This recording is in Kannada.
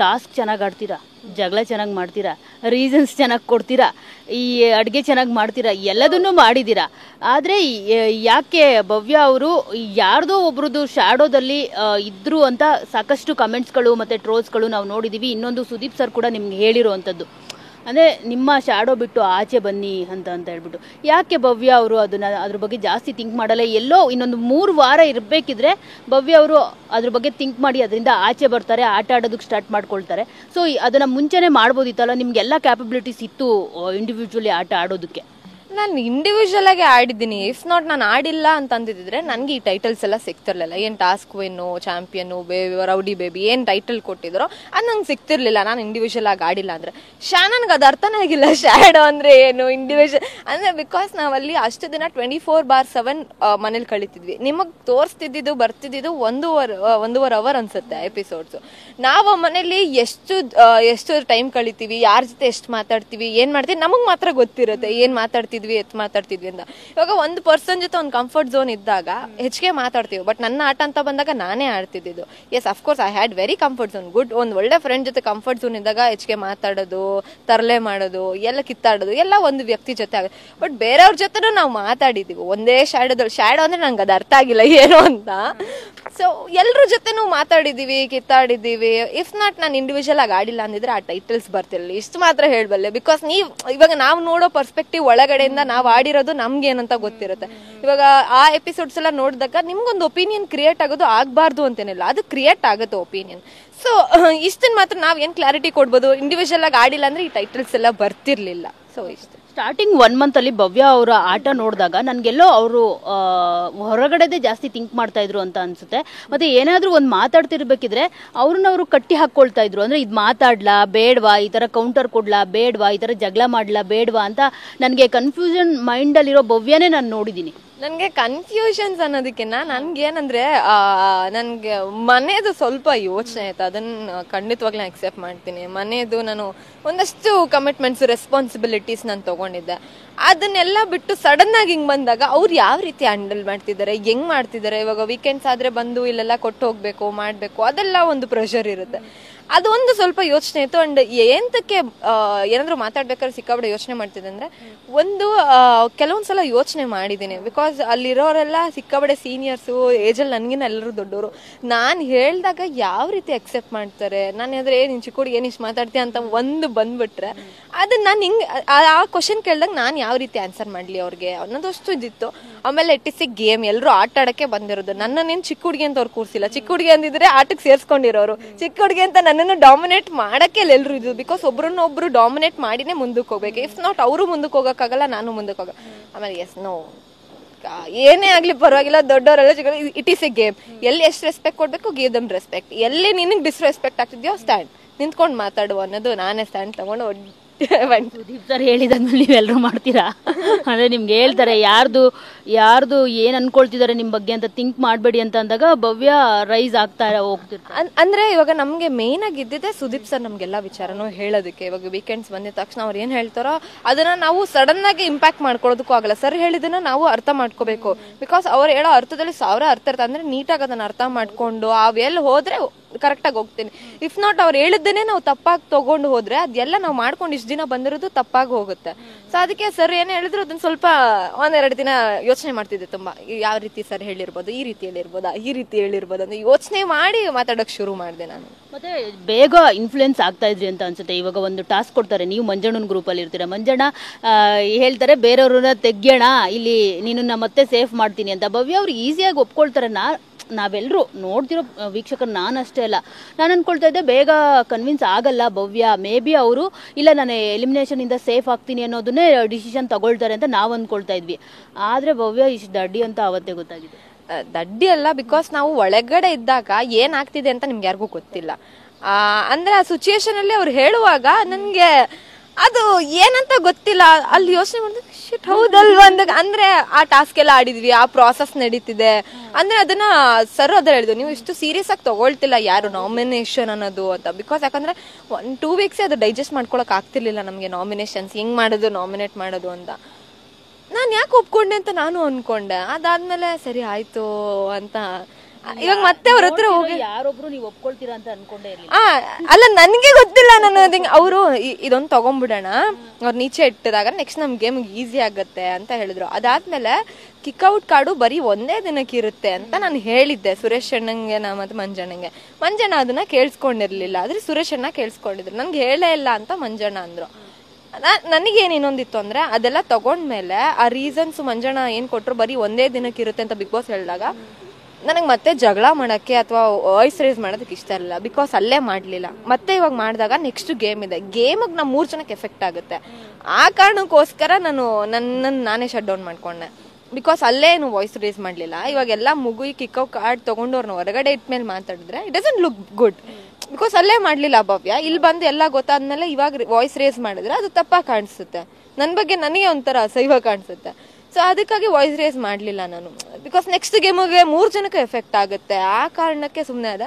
ಟಾಸ್ಕ್ ಚೆನ್ನಾಗಿ ಆಡ್ತೀರಾ, ಜಗಳ ಚೆನ್ನಾಗಿ ಮಾಡ್ತೀರಾ, ರೀಸನ್ಸ್ ಚೆನ್ನಾಗಿ ಕೊಡ್ತೀರಾ, ಈ ಅಡುಗೆ ಚೆನ್ನಾಗಿ ಮಾಡ್ತೀರಾ, ಎಲ್ಲದನ್ನೂ ಮಾಡಿದ್ದೀರಾ. ಆದರೆ ಯಾಕೆ ಭವ್ಯ ಅವರು ಯಾರ್ದೋ ಒಬ್ರದ್ದು ಶ್ಯಾಡೋದಲ್ಲಿ ಇದ್ರು ಅಂತ ಸಾಕಷ್ಟು ಕಮೆಂಟ್ಸ್ಗಳು ಮತ್ತು ಟ್ರೋಲ್ಸ್ಗಳು ನಾವು ನೋಡಿದ್ದೀವಿ. ಇನ್ನೊಂದು ಸುದೀಪ್ ಸರ್ ಕೂಡ ನಿಮ್ಗೆ ಹೇಳಿರುವಂಥದ್ದು, ಅಂದರೆ ನಿಮ್ಮ ಶ್ಯಾಡೋ ಬಿಟ್ಟು ಆಚೆ ಬನ್ನಿ ಅಂತ ಹೇಳ್ಬಿಟ್ಟು. ಯಾಕೆ ಭವ್ಯ ಅವರು ಅದ್ರ ಬಗ್ಗೆ ಜಾಸ್ತಿ ಥಿಂಕ್ ಮಾಡಲ್ಲ? ಎಲ್ಲೋ ಇನ್ನೊಂದು 3 ವಾರ ಇರಬೇಕಿದ್ರೆ ಭವ್ಯ ಅವರು ಅದ್ರ ಬಗ್ಗೆ ಥಿಂಕ್ ಮಾಡಿ ಅದರಿಂದ ಆಚೆ ಬರ್ತಾರೆ, ಆಟ ಆಡೋದಕ್ಕೆ ಸ್ಟಾರ್ಟ್ ಮಾಡ್ಕೊಳ್ತಾರೆ. ಸೊ ಅದನ್ನು ಮುಂಚೆನೇ ಮಾಡ್ಬೋದಿತ್ತಲ್ಲ, ನಿಮಗೆಲ್ಲ ಕ್ಯಾಪಬಿಲಿಟೀಸ್ ಇತ್ತು ಇಂಡಿವಿಜುವಲಿ ಆಟ ಆಡೋದಕ್ಕೆ. ನಾನು ಇಂಡಿವಿಜುವಲ್ ಆಗಿ ಆಡಿದ್ದೀನಿ. ಇಫ್ ನಾಟ್ ನಾನು ಆಡಿಲ್ಲ ಅಂತ ಅಂದಿದ್ರೆ ನನಗೆ ಈ ಟೈಟಲ್ಸ್ ಎಲ್ಲ ಸಿಗ್ತಿರ್ಲಿಲ್ಲ. ಏನು ಟಾಸ್ಕ್ ವಿನ್ನು, ಚಾಂಪಿಯನು, ರೌಡಿ ಬೇಬಿ ಏನು ಟೈಟಲ್ ಕೊಟ್ಟಿದ್ರು ಅದು ನಂಗೆ ಸಿಗ್ತಿರ್ಲಿಲ್ಲ ನಾನು ಇಂಡಿವಿಜುವಲ್ ಆಗಿ ಆಡಿಲ್ಲ ಅಂದರೆ. ನನಗೆ ಅದು ಅರ್ಥನೇ ಆಗಿಲ್ಲ ಶ್ಯಾಡೋ ಅಂದರೆ ಏನು, ಇಂಡಿವಿಜುವಲ್ ಅಂದರೆ. ಬಿಕಾಸ್ ನಾವಲ್ಲಿ ಅಷ್ಟು ದಿನ 24/7 ಮನೇಲಿ ಕಳೀತಿದ್ವಿ. ನಿಮಗೆ ತೋರಿಸ್ತಿದ್ದು ಬರ್ತಿದ್ದು 1.5 ಅವರ್ ಅನ್ಸುತ್ತೆ ಎಪಿಸೋಡ್ಸು. ನಾವು ಮನೇಲಿ ಎಷ್ಟು ಟೈಮ್ ಕಳಿತೀವಿ, ಯಾರ ಜೊತೆ ಎಷ್ಟು ಮಾತಾಡ್ತೀವಿ, ಏನು ಮಾಡ್ತೀವಿ ನಮಗೆ ಮಾತ್ರ ಗೊತ್ತಿರುತ್ತೆ. ಏನು ಮಾತಾಡ್ತಿದ್ವಿ ಮಾತಾಡ್ತಿದ್ವಿ ಅಂತ. ಇವಾಗ ಒಂದು ಪರ್ಸನ್ ಜೊತೆ ಒಂದು ಕಂಫರ್ಟ್ ಝೋನ್ ಇದ್ದಾಗ ಹೆಚ್ಚಿಗೆ ಮಾತಾಡ್ತೀವಿ. ಬಟ್ ನನ್ನ ಆಟ ಅಂತ ಬಂದಾಗ ನಾನೇ ಆಡ್ತಿದ್ದು. Yes of course I had very comfort zone, good. ಒಂದು ಒಳ್ಳೆ ಫ್ರೆಂಡ್ ಜೊತೆ ಕಂಫರ್ಟ್ ಝೋನ್ ಇದ್ದಾಗ ಹೆಚ್ಚಿಗೆ ಮಾತಾಡೋದು, ತರಲೆ ಮಾಡೋದು, ಎಲ್ಲ ಕಿತ್ತಾಡೋದು ಎಲ್ಲ ಒಂದು ವ್ಯಕ್ತಿ ಜೊತೆ ಆಗುತ್ತೆ. ಬಟ್ ಬೇರೆಯವ್ರ ಜೊತೆನೂ ನಾವು ಮಾತಾಡಿದ್ದೀವಿ ಒಂದೇ ಶ್ಯಾಡೋ ಅಂದ್ರೆ ನಂಗೆ ಅದು ಅರ್ಥ ಆಗಿಲ್ಲ ಏನು ಅಂತ. ಸೊ ಎಲ್ಲರ ಜೊತೆನೂ ಮಾತಾಡಿದ್ದೀವಿ, ಕಿತ್ತಾಡಿದ್ದೀವಿ. ಇಫ್ ನಾಟ್ ನಾನು ಇಂಡಿವಿಜುವಲ್ ಆಗಿ ಆಡಿಲ್ಲ ಅಂದಿದ್ರೆ ಆ ಟೈಟಲ್ಸ್ ಬರ್ತಿರಲಿಲ್ಲ. ಇಷ್ಟು ಮಾತ್ರ ಹೇಳಬಲ್ಲೆ. ಬಿಕಾಸ್ ಇವಾಗ ನಾವು ನೋಡೋ ಪರ್ಸ್ಪೆಕ್ಟಿವ್ ಒಳಗಡೆಯಿಂದ ನಾವು ಆಡಿರೋದು ನಮ್ಗೆ ಏನಂತ ಗೊತ್ತಿರುತ್ತೆ. ಇವಾಗ ಆ ಎಪಿಸೋಡ್ಸ್ ಎಲ್ಲ ನೋಡಿದಾಗ ನಿಮ್ಗೊಂದು ಒಪಿನಿಯನ್ ಕ್ರಿಯೇಟ್ ಆಗೋದು ಆಗಬಾರ್ದು ಅಂತೇನಿಲ್ಲ, ಅದು ಕ್ರಿಯೇಟ್ ಆಗುತ್ತೆ ಒಪಿನಿಯನ್. ಸೊ ಇಷ್ಟನ್ನ ಮಾತ್ರ ನಾವ್ ಏನ್ ಕ್ಲಾರಿಟಿ ಕೊಡ್ಬೋದು, ಇಂಡಿವಿಜುವಲ್ ಆಗಿ ಆಡಿಲ್ಲ ಅಂದ್ರೆ ಈ ಟೈಟಲ್ಸ್ ಎಲ್ಲ ಬರ್ತಿರ್ಲಿಲ್ಲ. ಸೊ ಇಷ್ಟು ಸ್ಟಾರ್ಟಿಂಗ್ 1 ಮಂತ್ ಅಲ್ಲಿ ಭವ್ಯ ಅವರ ಆಟ ನೋಡಿದಾಗ ನನ್ಗೆಲ್ಲೋ ಅವರು ಹೊರಗಡೆದೇ ಜಾಸ್ತಿ ಥಿಂಕ್ ಮಾಡ್ತಾ ಇದ್ರು ಅಂತ ಅನ್ಸುತ್ತೆ. ಮತ್ತೆ ಏನಾದ್ರೂ ಒಂದು ಮಾತಾಡ್ತಿರ್ಬೇಕಿದ್ರೆ ಅವ್ರನ್ನವರು ಕಟ್ಟಿ ಹಾಕೊಳ್ತಾ ಇದ್ರು. ಅಂದ್ರೆ ಇದು ಮಾತಾಡ್ಲಾ ಬೇಡವಾ, ಈ ತರ ಕೌಂಟರ್ ಕೊಡ್ಲಾ ಬೇಡವಾ, ಈ ತರ ಜಗಳ ಮಾಡ್ಲಾ ಬೇಡವಾ ಅಂತ ನನಗೆ ಕನ್ಫ್ಯೂಷನ್ ಮೈಂಡ್ ಅಲ್ಲಿರೋ ಭವ್ಯನೇ ನಾನು ನೋಡಿದೀನಿ. ನನಗೆ ಕನ್ಫ್ಯೂಷನ್ಸ್ ಅನ್ನೋದಕ್ಕಿಂತ ನನ್ಗೇನಂದ್ರೆ ನನಗೆ ಮನೇದು ಸ್ವಲ್ಪ ಯೋಚನೆ ಆಯ್ತು. ಅದನ್ನ ಖಂಡಿತವಾಗ್ಲೂ ನಾನು ಅಕ್ಸೆಪ್ಟ್ ಮಾಡ್ತೀನಿ. ಮನೇದು ನಾನು ಒಂದಷ್ಟು ಕಮಿಟ್ಮೆಂಟ್ಸ್, ರೆಸ್ಪಾನ್ಸಿಬಿಲಿಟೀಸ್ ನಾನು ತಗೊಂಡಿದ್ದೆ. ಅದನ್ನೆಲ್ಲ ಬಿಟ್ಟು ಸಡನ್ ಆಗಿ ಹಿಂಗೆ ಬಂದಾಗ ಅವ್ರು ಯಾವ ರೀತಿ ಹ್ಯಾಂಡಲ್ ಮಾಡ್ತಿದ್ದಾರೆ, ಹೆಂಗ್ ಮಾಡ್ತಿದ್ದಾರೆ. ಇವಾಗ ವೀಕೆಂಡ್ಸ್ ಆದ್ರೆ ಬಂದು ಇಲ್ಲೆಲ್ಲ ಕೊಟ್ಟು ಹೋಗ್ಬೇಕು, ಮಾಡಬೇಕು, ಅದೆಲ್ಲ ಒಂದು ಪ್ರೆಷರ್ ಇರುತ್ತೆ. ಅದೊಂದು ಸ್ವಲ್ಪ ಯೋಚನೆ ಇತ್ತು. ಅಂಡ್ ಎಂತಕ್ಕೆ ಏನಾದ್ರು ಮಾತಾಡ್ಬೇಕಾದ್ರೆ ಸಿಕ್ಕಾಬಿಡೆ ಯೋಚನೆ ಮಾಡ್ತಿದ್ದೆ ಅಂದ್ರೆ, ಒಂದು ಕೆಲವೊಂದ್ಸಲ ಯೋಚನೆ ಮಾಡಿದ್ದೀನಿ. ಬಿಕಾಸ್ ಅಲ್ಲಿರೋರೆಲ್ಲ ಸಿಕ್ಕಾಬಿಡೆ ಸೀನಿಯರ್ಸು, ಏಜಲ್ಲಿ ನನಗಿನ್ನ ಎಲ್ಲರೂ ದೊಡ್ಡವರು. ನಾನು ಹೇಳಿದಾಗ ಯಾವ ರೀತಿ ಅಕ್ಸೆಪ್ಟ್ ಮಾಡ್ತಾರೆ, ನಾನು ಅಂದ್ರೆ ನೀನು ಚಿಕ್ಕ ಹುಡುಗಿ ಏನಿಷ್ಟು ಮಾತಾಡ್ತೀಯ ಅಂತ ಒಂದು ಬಂದ್ಬಿಟ್ರೆ ಅದನ್ನ ನಾನು ಹಿಂಗೆ ಆ ಕ್ವಶನ್ ಕೇಳಿದಾಗ ನಾನು ಯಾವ ರೀತಿ ಆನ್ಸರ್ ಮಾಡಲಿ ಅವ್ರಿಗೆ ಅನ್ನೋದಷ್ಟು ಇದಿತ್ತು. ಆಮೇಲೆ ಇಟ್ ಗೇಮ್, ಎಲ್ಲರೂ ಆಟ ಆಡಕ್ಕೆ ಬಂದಿರೋದು. ನನ್ನನ್ನೇನು ಚಿಕ್ಕ ಹುಡುಗಿ ಅಂತ ಅವ್ರು ಕೂರಿಸಿಲ್ಲ. ಚಿಕ್ಕ ಹುಡುಗಿ ಅಂದಿದ್ರೆ ಆಟಕ್ಕೆ ಸೇರಿಸ್ಕೊಂಡಿರೋರು. ಚಿಕ್ಕ ಹುಡುಗಿ ಅಂತ ನನ್ನನ್ನು ಡಾಮಿನೇಟ್ ಮಾಡಕ್ಕೆ ಎಲ್ಲರೂ ಇದ್ದು. ಬಿಕಾಸ್ ಒಬ್ರನ್ನೊಬ್ರು ಡಾಮಿನೇಟ್ ಮಾಡಿನೇ ಮುಂದಕ್ಕೆ ಹೋಗ್ಬೇಕು. ಇಫ್ ನಾಟ್ ಅವರು ಮುಂದಕ್ಕೆ ಹೋಗೋಕ್ಕಾಗಲ್ಲ, ನಾನು ಮುಂದಕ್ಕೆ ಹೋಗ. ಆಮೇಲೆ ಎಸ್ ನೋ ಏನೇ ಆಗ್ಲಿ ಪರವಾಗಿಲ್ಲ, ದೊಡ್ಡವರೆಲ್ಲ ಚಿಕ್ಕ, ಇಟ್ ಈಸ್ ಎ ಗೇಮ್. ಎಲ್ಲಿ ಎಷ್ಟು ರೆಸ್ಪೆಕ್ಟ್ ಕೊಡ್ಬೇಕು, ಗಿವ್ ದಮ್ ರೆಸ್ಪೆಕ್ಟ್. ಎಲ್ಲಿ ನಿನಗೆ ಡಿಸ್ರೆಸ್ಪೆಕ್ಟ್ ಆಗ್ತಿದ್ಯೋ ಸ್ಟ್ಯಾಂಡ್ ನಿಂತ್ಕೊಂಡು ಮಾತಾಡುವ ಅನ್ನೋದು ನಾನೇ ಸ್ಟ್ಯಾಂಡ್ ತಗೊಂಡು ಸುದೀಪ್ ಸರ್ ಹೇಳಿದಂಗೆ ನೀವೆಲ್ಲರೂ ಮಾಡ್ತೀರಾ? ಅಂದ್ರೆ ನಿಮ್ಗೆ ಹೇಳ್ತಾರೆ ಯಾರ್ದು ಏನ್ ಅನ್ಕೊಳ್ತಿದ್ದಾರೆ ನಿಮ್ ಬಗ್ಗೆ ಅಂತ ಥಿಂಕ್ ಮಾಡಬೇಡಿ ಅಂತ ಅಂದಾಗ ಭವ್ಯ ರೈಸ್ ಆಗ್ತಾ ಹೋಗ್ತಿರ್ತಾರೆ. ಅಂದ್ರೆ ಇವಾಗ ನಮ್ಗೆ ಮೇನ್ ಆಗಿ ಇದ್ದಿದ್ದೆ ಸುದೀಪ್ ಸರ್ ನಮ್ಗೆಲ್ಲಾ ವಿಚಾರನೂ ಹೇಳೋದಕ್ಕೆ. ಇವಾಗ ವೀಕೆಂಡ್ಸ್ ಬಂದಿದ ತಕ್ಷಣ ಅವ್ರು ಏನ್ ಹೇಳ್ತಾರೋ ಅದನ್ನ ನಾವು ಸಡನ್ ಆಗಿ ಇಂಪ್ಯಾಕ್ಟ್ ಮಾಡ್ಕೊಳ್ಳೋದಕ್ಕೂ ಆಗಲ್ಲ. ಸರ್ ಹೇಳಿದನ್ನ ನಾವು ಅರ್ಥ ಮಾಡ್ಕೋಬೇಕು. ಬಿಕಾಸ್ ಅವ್ರು ಹೇಳೋ ಅರ್ಥದಲ್ಲಿ 1000 ಅರ್ಥ ಇರ್ತದೆ. ಅಂದ್ರೆ ನೀಟಾಗಿ ಅದನ್ನ ಅರ್ಥ ಮಾಡ್ಕೊಂಡು ಅವೆಲ್ಲ ಹೋದ್ರೆ ಕರೆಕ್ಟಾಗಿ ಹೋಗ್ತೀನಿ. ಇಫ್ ನಾಟ್ ಅವ್ರು ಹೇಳಿದ್ದೇನೆ ನಾವು ತಪ್ಪಾಗಿ ತಗೊಂಡು ಹೋದ್ರೆ ಅದೆಲ್ಲ ನಾವು ಮಾಡ್ಕೊಂಡು ಇಷ್ಟು ದಿನ ಬಂದಿರೋದು ತಪ್ಪಾಗಿ ಹೋಗುತ್ತೆ. ಸೊ ಅದಕ್ಕೆ ಸರ್ ಏನ್ ಹೇಳಿದ್ರು ಅದನ್ನ ಸ್ವಲ್ಪ 1-2 ದಿನ ಯೋಚನೆ ಮಾಡ್ತಿದ್ದೆ ತುಂಬಾ. ಯಾವ ರೀತಿ ಸರ್ ಹೇಳಿರ್ಬೋದು, ಈ ರೀತಿ ಹೇಳಿರ್ಬೋದಾ, ಈ ರೀತಿ ಹೇಳಿರ್ಬೋದು ಅಂತ ಯೋಚನೆ ಮಾಡಿ ಮಾತಾಡೋಕೆ ಶುರು ಮಾಡಿದೆ ನಾನು. ಮತ್ತೆ ಬೇಗ ಇನ್ಫ್ಲುಯೆನ್ಸ್ ಆಗ್ತಾ ಇದ್ರಿ ಅಂತ ಅನ್ಸುತ್ತೆ. ಇವಾಗ ಒಂದು ಟಾಸ್ಕ್ ಕೊಡ್ತಾರೆ, ನೀವು ಮಂಜಣ್ಣನ ಗ್ರೂಪ್ ಅಲ್ಲಿ ಇರ್ತೀರಾ. ಮಂಜಣ್ಣ ಹೇಳ್ತಾರೆ ಬೇರೆಯವ್ರನ್ನ ತೆಗ್ಯೋಣ ಇಲ್ಲಿ, ನೀನು ಮತ್ತೆ ಸೇಫ್ ಮಾಡ್ತೀನಿ ಅಂತ. ಭವ್ಯ ಅವ್ರು ಈಸಿಯಾಗಿ ಒಪ್ಕೊಳ್ತಾರೆ. ನಾವೆಲ್ಲರೂ ನೋಡ್ತಿರೋ ವೀಕ್ಷಕರು, ನಾನಷ್ಟೇ ಅಲ್ಲ, ನಾನು ಅನ್ಕೊಳ್ತಾ ಇದ್ದೆ ಬೇಗ ಕನ್ವಿನ್ಸ್ ಆಗಲ್ಲ ಭವ್ಯ. ಮೇ ಬಿ ಅವರು ಇಲ್ಲ ನಾನು ಎಲಿಮಿನೇಷನ್ ಇಂದ ಸೇಫ್ ಆಗ್ತೀನಿ ಅನ್ನೋದನ್ನೇ ಡಿಸಿಷನ್ ತಗೊಳ್ತಾರೆ ಅಂತ ನಾವು ಅನ್ಕೊಳ್ತಾ ಇದ್ವಿ. ಆದ್ರೆ ಭವ್ಯ ಇಷ್ಟು ದಡ್ಡಿ ಅಂತ ಅವತ್ತೇ ಗೊತ್ತಾಗಿದೆ. ದಡ್ಡಿ ಅಲ್ಲ, ಬಿಕಾಸ್ ನಾವು ಒಳಗಡೆ ಇದ್ದಾಗ ಏನಾಗ್ತಿದೆ ಅಂತ ನಿಮ್ಗೆ ಯಾರಿಗೂ ಗೊತ್ತಿಲ್ಲ. ಅಂದ್ರೆ ಆ ಸಿಚುಯೇಷನ್ ಅಲ್ಲಿ ಅವ್ರು ಹೇಳುವಾಗ ನನ್ಗೆ ಅದು ಏನಂತ ಗೊತ್ತಿಲ್ಲ. ಅಲ್ಲಿ ಯೋಚನೆ ಮಾಡಿದ್ರೆ ಶಿಟ್ ಹೌದಲ್ವಾ ಅಂದಾಗ, ಅಂದ್ರೆ ಆ ಟಾಸ್ಕ್ ಎಲ್ಲ ಆಡಿದ್ವಿ, ಆ ಪ್ರಾಸೆಸ್ ನಡೀತಿದೆ ಅಂದ್ರೆ ಅದನ್ನ ಸರ್ ಅದ್ರ ಹೇಳಿದ್ರು, ನೀವು ಇಷ್ಟು ಸೀರಿಯಸ್ ಆಗಿ ತಗೊಳ್ತಿಲ್ಲ ಯಾರು ನಾಮಿನೇಷನ್ ಅನ್ನೋದು ಅಂತ. ಬಿಕಾಸ್ ಯಾಕಂದ್ರೆ 1-2 ವೀಕ್ಸ್ ಅದು ಡೈಜೆಸ್ಟ್ ಮಾಡ್ಕೊಳಕ್ ಆಗ್ತಿರ್ಲಿಲ್ಲ ನಮ್ಗೆ ನಾಮಿನೇಷನ್ಸ್ ಹೆಂಗ್ ಮಾಡೋದು, ನಾಮಿನೇಟ್ ಮಾಡೋದು ಅಂತ. ನಾನು ಯಾಕೆ ಒಪ್ಕೊಂಡೆ ಅಂತ ನಾನು ಅನ್ಕೊಂಡೆ. ಅದಾದ್ಮೇಲೆ ಸರಿ ಆಯ್ತು ಅಂತ ಇವಾಗ ಮತ್ತೆ ಅವ್ರ ಹತ್ರ ಹೋಗಿ ಯಾರೊಬ್ರು ನೀವು ಒಪ್ಕೊಳ್ತೀರಾ ಅಂತ ಅನ್ಕೊಂಡೇ ಇರ್ಲಿಲ್ಲ. ಅಲ್ಲ ನನ್ಗೆ ಗೊತ್ತಿಲ್ಲ, ನಾನು ಅವರು ಇದೊಂದು ತಗೊಂಡ್ಬಿಡೋಣ, ಅವ್ರು ನೀಚೆ ಇಟ್ಟಿದಾಗ ನೆಕ್ಸ್ಟ್ ನಮ್ ಗೇಮ್ ಈಸಿ ಆಗತ್ತೆ ಅಂತ ಹೇಳಿದ್ರು. ಅದಾದ್ಮೇಲೆ ಕಿಕ್ಔಟ್ ಕಾರ್ಡು ಬರೀ ಒಂದೇ ದಿನಕ್ಕೆ ಇರುತ್ತೆ ಅಂತ ನಾನು ಹೇಳಿದ್ದೆ ಸುರೇಶ್ ಅಣ್ಣಂಗೆ ಮತ್ತೆ ಮಂಜಣ್ಣ ಅದನ್ನ ಕೇಳಿಸ್ಕೊಂಡಿರ್ಲಿಲ್ಲ, ಆದ್ರೆ ಸುರೇಶ್ ಅಣ್ಣ ಕೇಳಿಸ್ಕೊಂಡಿದ್ರು. ನನ್ಗೆ ಹೇಳೇ ಇಲ್ಲ ಅಂತ ಮಂಜಣ್ಣ ಅಂದ್ರು. ನನಗೇನು ಇನ್ನೊಂದಿತ್ತು ಅಂದ್ರೆ ಅದೆಲ್ಲ ತಗೊಂಡ್ಮೇಲೆ ಆ ರೀಸನ್ಸ್ ಮಂಜಣ್ಣ ಏನ್ ಕೊಟ್ರು ಬರೀ ಒಂದೇ ದಿನಕ್ಕೆ ಇರುತ್ತೆ ಅಂತ ಬಿಗ್ ಬಾಸ್ ಹೇಳಿದಾಗ ನನಗೆ ಮತ್ತೆ ಜಗಳ ಮಾಡಕ್ಕೆ ಅಥವಾ ವಾಯ್ಸ್ ರೇಸ್ ಮಾಡೋದಕ್ಕೆ ಇಷ್ಟ ಇರಲಿಲ್ಲ. ಬಿಕಾಸ್ ಅಲ್ಲೇ ಮಾಡ್ಲಿಲ್ಲ. ಮತ್ತೆ ಇವಾಗ ಮಾಡಿದಾಗ ನೆಕ್ಸ್ಟ್ ಗೇಮ್ ಇದೆ, ಗೇಮಿಗೆ ನಾವು 3 ಜನಕ್ಕೆ ಎಫೆಕ್ಟ್ ಆಗುತ್ತೆ. ಆ ಕಾರಣಕ್ಕೋಸ್ಕರ ನಾನೇ ಶಟ್ ಡೌನ್ ಮಾಡ್ಕೊಂಡೆ. ಬಿಕಾಸ್ ಅಲ್ಲೇ ಏನು ವಾಯ್ಸ್ ರೇಸ್ ಮಾಡ್ಲಿಲ್ಲ. ಇವಾಗೆಲ್ಲ ಮುಗಿ ಕಿಕ್ಔಟ್ ಕಾರ್ಡ್ ತಗೊಂಡವ್ರನ್ನ ಹೊರಗಡೆ ಇಟ್ಮೇಲೆ ಮಾತಾಡಿದ್ರೆ it doesn't look good. Because ಅಲ್ಲೇ ಮಾಡ್ಲಿಲ್ಲ ಭವ್ಯ, ಇಲ್ಲಿ ಬಂದು ಎಲ್ಲ ಗೊತ್ತಾದ್ಮೇಲೆ ಇವಾಗ ವಾಯ್ಸ್ ರೇಸ್ ಮಾಡಿದ್ರೆ ಅದು ತಪ್ಪಾಗಿ ಕಾಣಿಸುತ್ತೆ. ನನ್ನ ಬಗ್ಗೆ ನನಗೆ ಒಂಥರ ಅಸಹ್ಯ ಕಾಣಿಸುತ್ತೆ. ಸೊ ಅದಕ್ಕಾಗಿ ವಾಯ್ಸ್ ರೇಸ್ ಮಾಡ್ಲಿಲ್ಲ ನಾನು. ಬಿಕಾಸ್ ನೆಕ್ಸ್ಟ್ ಗೇಮಿಗೆ 3 ಜನಕ್ಕೆ ಎಫೆಕ್ಟ್ ಆಗುತ್ತೆ, ಆ ಕಾರಣಕ್ಕೆ ಸುಮ್ಮನೆ ಅದ.